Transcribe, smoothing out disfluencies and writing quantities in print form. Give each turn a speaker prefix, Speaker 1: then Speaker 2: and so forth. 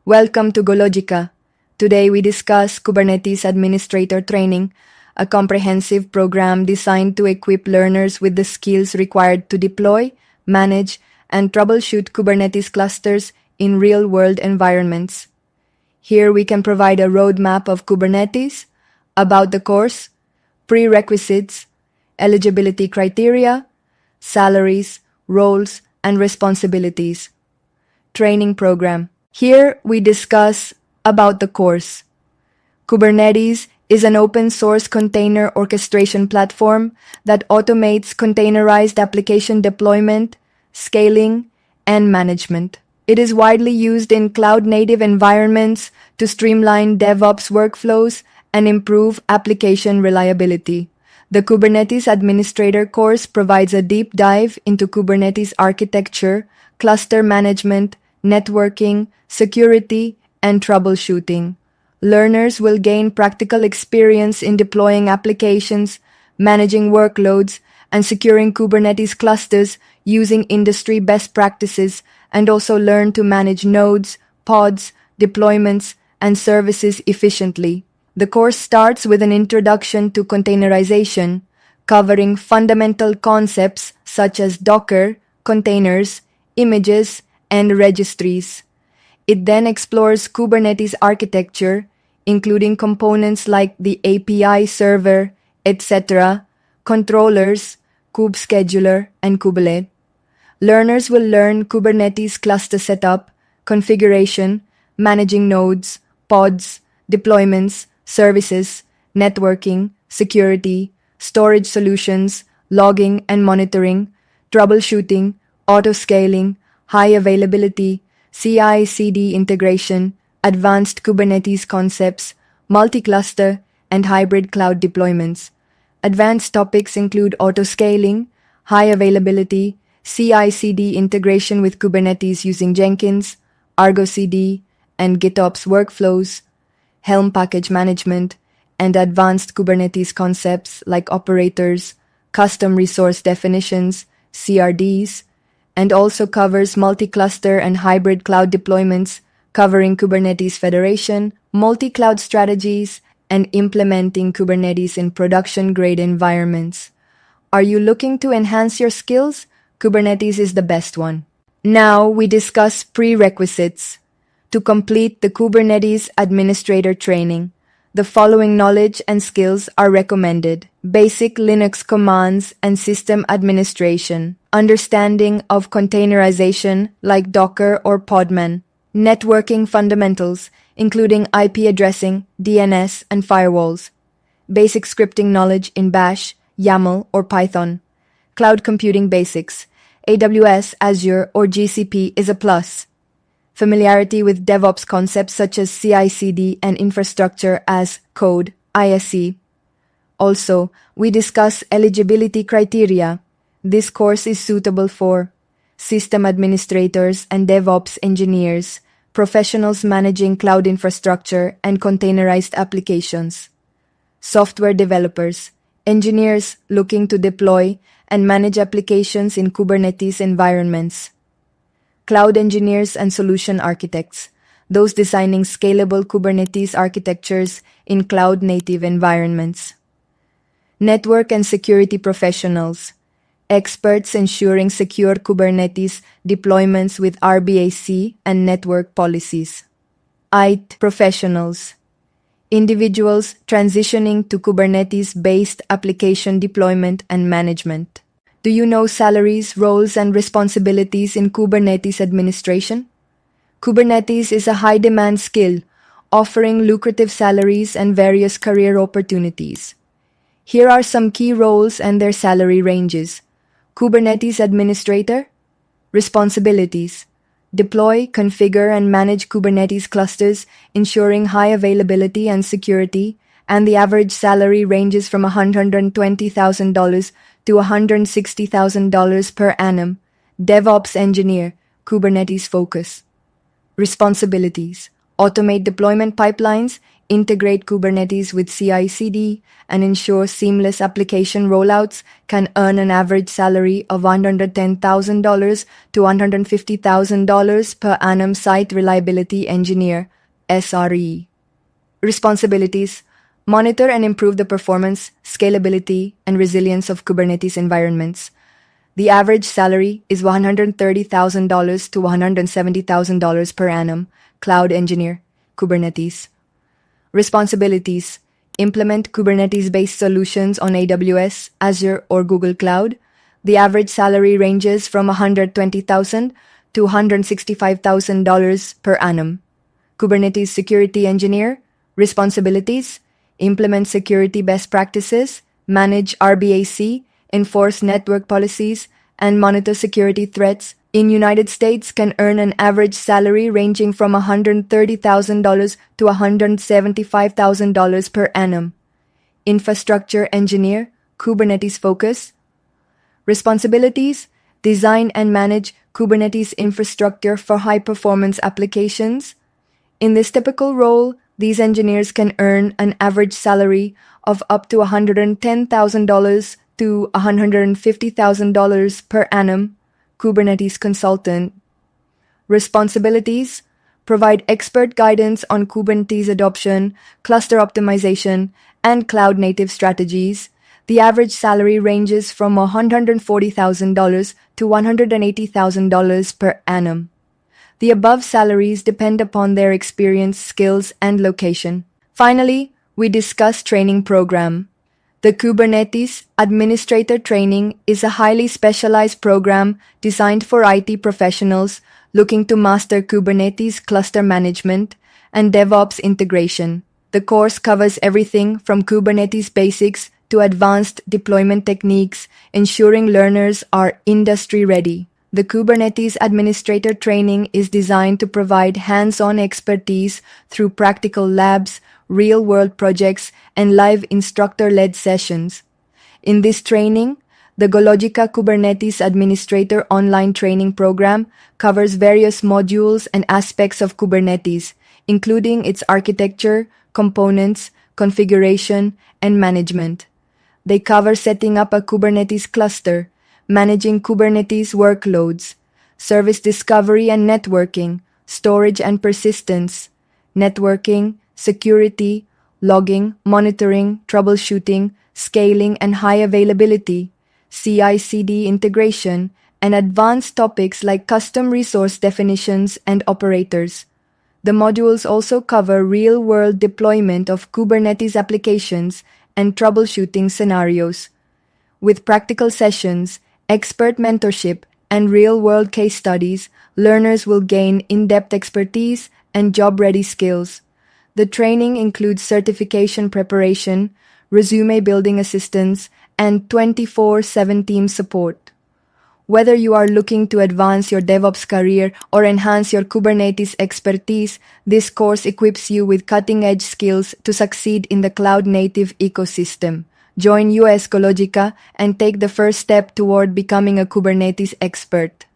Speaker 1: Welcome to GoLogica. Today we discuss Kubernetes Administrator Training, a comprehensive program designed to equip learners with the skills required to deploy, manage, and troubleshoot Kubernetes clusters in real-world environments. Here we can provide a roadmap of Kubernetes, about the course, prerequisites, eligibility criteria, salaries, roles, and responsibilities. Training program. Here we discuss about the course. Kubernetes is an open-source container orchestration platform that automates containerized application deployment, scaling, and management. It is widely used in cloud-native environments to streamline DevOps workflows and improve application reliability. The Kubernetes Administrator course provides a deep dive into Kubernetes architecture, cluster management, networking, security, and troubleshooting. Learners will gain practical experience in deploying applications, managing workloads, and securing Kubernetes clusters using industry best practices, and also learn to manage nodes, pods, deployments, and services efficiently. The course starts with an introduction to containerization, covering fundamental concepts such as Docker, containers, images, and registries. It then explores Kubernetes architecture, including components like the API server, etc., controllers, kubescheduler, and kubelet. Learners will learn Kubernetes cluster setup, configuration, managing nodes, pods, deployments, services, networking, security, storage solutions, logging and monitoring, troubleshooting, auto-scaling, high availability, CI/CD integration, advanced Kubernetes concepts, multi-cluster, and hybrid cloud deployments. Advanced topics include auto-scaling, high availability, CI/CD integration with Kubernetes using Jenkins, Argo CD, and GitOps workflows, Helm package management, and advanced Kubernetes concepts like operators, custom resource definitions, CRDs, and also covers multi-cluster and hybrid cloud deployments, covering Kubernetes federation, multi-cloud strategies, and implementing Kubernetes in production-grade environments. Are you looking to enhance your skills? Kubernetes is the best one. Now we discuss prerequisites. To complete the Kubernetes Administrator training, the following knowledge and skills are recommended: basic Linux commands and system administration, understanding of containerization like Docker or Podman, networking fundamentals, including IP addressing, DNS, and firewalls, basic scripting knowledge in Bash, YAML, or Python, cloud computing basics, AWS, Azure, or GCP is a plus. Familiarity with DevOps concepts such as CI/CD and infrastructure as code, ISC. Also, we discuss eligibility criteria. This course is suitable for system administrators and DevOps engineers, professionals managing cloud infrastructure and containerized applications, software developers, engineers looking to deploy and manage applications in Kubernetes environments, cloud engineers and solution architects, those designing scalable Kubernetes architectures in cloud-native environments, network and security professionals, experts ensuring secure Kubernetes deployments with RBAC and network policies, IT professionals, individuals transitioning to Kubernetes-based application deployment and management. Do you know salaries, roles, and responsibilities in Kubernetes administration? Kubernetes is a high-demand skill, offering lucrative salaries and various career opportunities. Here are some key roles and their salary ranges. Kubernetes Administrator. Responsibilities: deploy, configure, and manage Kubernetes clusters, ensuring high availability and security, and the average salary ranges from $120,000 to $160,000 per annum. DevOps engineer, Kubernetes focus. Responsibilities: automate deployment pipelines, integrate Kubernetes with CI/CD, and ensure seamless application rollouts can earn an average salary of $110,000 to $150,000 per annum Site Reliability Engineer, SRE. Responsibilities: monitor and improve the performance, scalability, and resilience of Kubernetes environments. The average salary is $130,000 to $170,000 per annum. Cloud Engineer, Kubernetes. Responsibilities: implement Kubernetes-based solutions on AWS, Azure, or Google Cloud. The average salary ranges from $120,000 to $165,000 per annum. Kubernetes Security Engineer. Responsibilities: implement security best practices, manage RBAC, enforce network policies, and monitor security threats. In United States can earn an average salary ranging from $130,000 to $175,000 per annum. Infrastructure Engineer, Kubernetes Focus. Responsibilities: design and manage Kubernetes infrastructure for high-performance applications. In this typical role, these engineers can earn an average salary of up to $110,000 to $150,000 per annum. Kubernetes Consultant. Responsibilities: provide expert guidance on Kubernetes adoption, cluster optimization, and cloud-native strategies. The average salary ranges from $140,000 to $180,000 per annum. The above salaries depend upon their experience, skills, and location. Finally, we discuss training program. The Kubernetes Administrator Training is a highly specialized program designed for IT professionals looking to master Kubernetes cluster management and DevOps integration. The course covers everything from Kubernetes basics to advanced deployment techniques, ensuring learners are industry-ready. The Kubernetes Administrator Training is designed to provide hands-on expertise through practical labs, real-world projects, and live instructor-led sessions. In this training, the GoLogica Kubernetes Administrator online training program covers various modules and aspects of Kubernetes, including its architecture, components, configuration, and management. They cover setting up a Kubernetes cluster, managing Kubernetes workloads, service discovery and networking, storage and persistence, networking, security, logging, monitoring, troubleshooting, scaling and high availability, CI/CD integration, and advanced topics like custom resource definitions and operators. The modules also cover real-world deployment of Kubernetes applications and troubleshooting scenarios. With practical sessions, expert mentorship, and real-world case studies, learners will gain in-depth expertise and job-ready skills. The training includes certification preparation, resume building assistance, and 24/7 team support. Whether you are looking to advance your DevOps career or enhance your Kubernetes expertise, this course equips you with cutting-edge skills to succeed in the cloud-native ecosystem. Join GoLogica and take the first step toward becoming a Kubernetes expert.